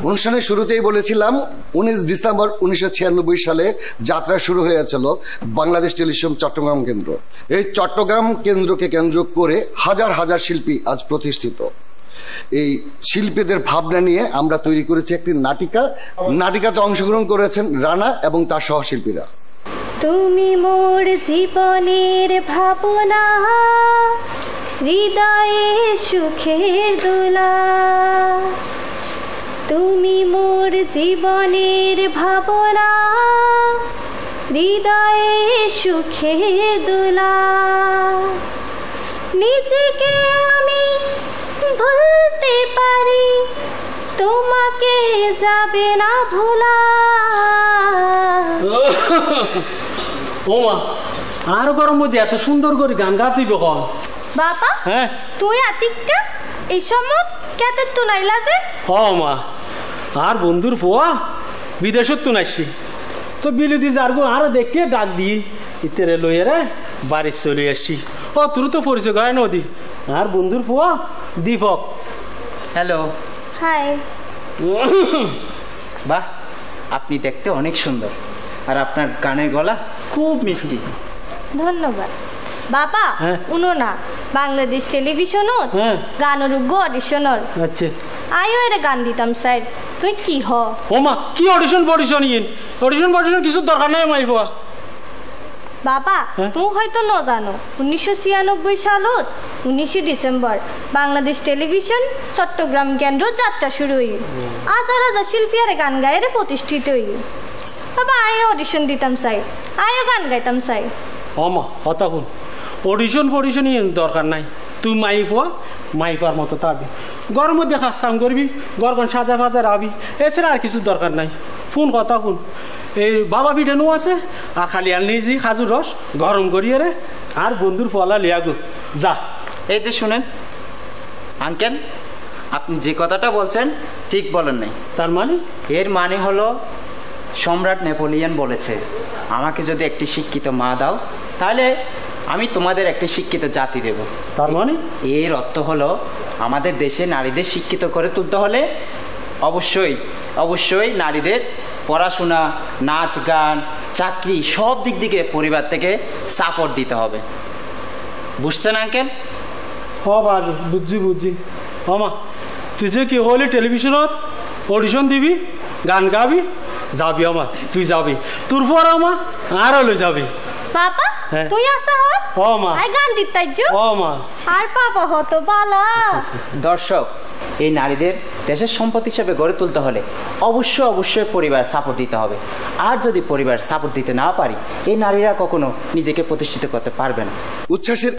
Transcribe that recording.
অনুষ্ঠানের শুরুতেই বলেছিলাম 19 ডিসেম্বর 1996 সালে যাত্রা শুরু হয়েছিল বাংলাদেশ টেলিভিশন চট্টগ্রাম কেন্দ্র। এই চট্টগ্রাম কেন্দ্রকে কেন্দ্র করে হাজার হাজার শিল্পী আজ প্রতিষ্ঠিত। এই শিল্পীদের ভাবনা নিয়ে আমরা তৈরি করেছি একটি নাটিকাতে অংশগ্রহণ করেছেন রানা এবং তার সহশিল্পীরা। তুমি মোর জীবনের ভাবনা, হৃদয়ে সুখের দোলা। তুমি মোর জীবনের ভাবনা, হৃদয়ে সুখের দোলা। নিজেকে আমি ভুলতে পারি, তোমাকে যাবে না ভোলা। ও মা, আর গরম মধ্যে এত সুন্দর করে গান গাচ্ছি কখন? বাবা, হ্যাঁ তুই আতিকটা এই সময় কেতে তো নাইলা যে? ও মা, আর বন্ধুর পোয়া বিদেশত তো নাইছি তো বিলুদি যারগো আর দেখে ডাক দি ইতেরে লইয়ে রে বাড়ি চলে আসছি। ও তোর তো পরিচয় গায় নদী আর বন্ধুর পোয়া দীপক। হ্যালো। হাই। বাহ, আপনি দেখতে অনেক সুন্দর আর আপনার গানের গলা খুব মিষ্টি। ধন্যবাদ বাবা। হ্যাঁ। উনো না বাংলাদেশ টেলিভিশনত গানের অডিশনর। আচ্ছা, আইও এটা গান দিতাম স্যার। তুই কি হ? ও মা, কি অডিশন অডিশন কিছু দরকার নাই মাই পোয়া। বাবা, তুমি হয়তো ন জানো 1996 সালত 19 ডিসেম্বর বাংলাদেশ টেলিভিশন চট্টগ্রাম কেন্দ্র যাত্রা শুরু হই। হাজার হাজার শিল্পী আর গান গায়ে প্রতিষ্ঠিত হই। বাবা, আইও অডিশন দিতাম চাই, আইও গান গাইতাম চাই। ও মা, কথা শুন, অডিশন দরকার নাই। তুই মাইপার মতো তাবি গরম মধ্যে কাজ কাম করবি, গরগন সাজা ফাজা রাবি, এছাড়া আর কিছু দরকার নাই। ফোন কথা শুন, এই বাবা পিঠানো আছে আর খালি আর নিজে খাজুর রস গরম করিয়ে রে আর বন্ধুর ফলা লিয়াগো যা। এই যে শুনেন আঙ্কেল, আপনি যে কথাটা বলছেন ঠিক বলেন নাই। তার মানে? এর মানে হলো সম্রাট নেপোলিয়ন বলেছে, আমাকে যদি একটি শিক্ষিত মা দাও তাহলে আমি তোমাদের একটি শিক্ষিত জাতি দেব। তার মানে এর অর্থ হলো আমাদের দেশে নারীদের শিক্ষিত করে তুলতে হলে অবশ্যই নারীদের পড়াশোনা, নাচ গান, চাকরি সব দিক থেকে পরিবার থেকে সাপোর্ট দিতে হবে। বুঝছেন আঙ্কেল? বুঝছি। মা, তুই যে কি হলি টেলিভিশনত অডিশন দিবি, গান গাবি, যাবি আমার, তুই যাবি, তোর পর আমার আরো লই যাবি। বাবা, তুই আসা হ। ও মা, আই গান দিতাই যো। ও মা, আর পাপা হতো বালা। দর্শক, এই নারীদের দেশের সম্পদ হিসেবে গড়ে তুলতে হলে অবশ্যই পরিবার সাপোর্ট দিতে হবে। আর যদি পরিবার সাপোর্ট দিতে না পারি, এই নারীরা কখনো নিজেকে প্রতিষ্ঠিত করতে পারবে না। উচ্ছ্বাসের